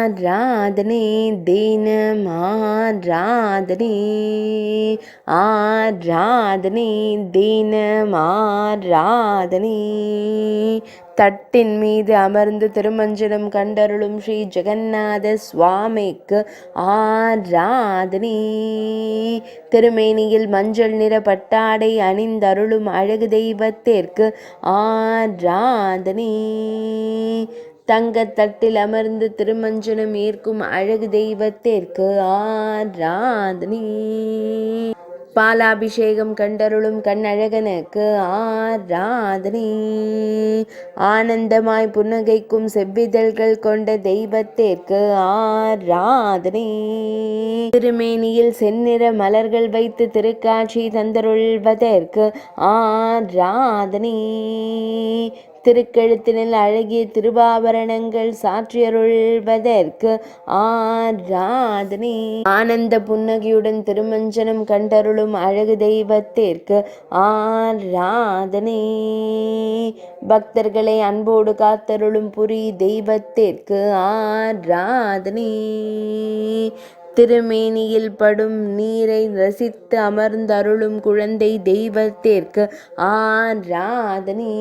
ஆராதனை தினம் ஆராதனை ஆராதனை தினம் ஆராதனை தட்டின் மீது அமர்ந்து திருமஞ்சனம் கண்டருளும் ஸ்ரீ ஜெகநாத சுவாமிக்கு ஆராதனை திருமேனியில் மஞ்சள் நிற பட்டாடை அணிந்தருளும் அழகு தெய்வத்திற்கு ஆராதனை தங்கத்தட்டில் அமர்ந்து திருமஞ்சனம் ஏற்கும் அழகு தெய்வத்திற்கு ஆராதனை பாலாபிஷேகம் கண்டருளும் கண்ணழகனுக்கு ஆராதனை ஆனந்தமாய் புன்னகைக்கும் செவ்விதழ்கள் கொண்ட தெய்வத்திற்கு ஆராதனை திருமேனியில் செந்நிற மலர்கள் வைத்து திருக்காட்சி தந்தருள்வதற்கு ஆராதனை திருக்கழுத்தினில் அழகிய திருவாபரணங்கள் சாற்றியருள்வதற்கு ஆராதனை ஆனந்த புன்னகையுடன் திருமஞ்சனம் கண்டருளும் அழகு தெய்வத்திற்கு ஆராதனை பக்தர்களை அன்போடு காத்தருளும் புரி தெய்வத்திற்கு ஆராதனை திருமேனியில் படும் நீரை ரசித்து அமர்ந்தருளும் குழந்தை தெய்வத்திற்கு ஆராதனை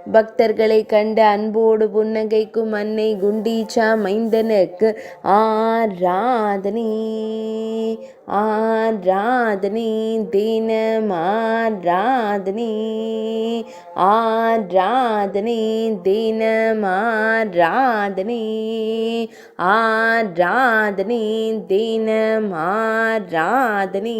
பக்தர்களை கண்டு அன்போடு புன்னகைக்கும் அன்னை குண்டீச்சா மைந்தனுக்கு ஆராதனை ஆராதனை தினம் ஆராதனை ஆராதனை தினம் ஆராதனை ஆராதனை தினம் ஆராதனை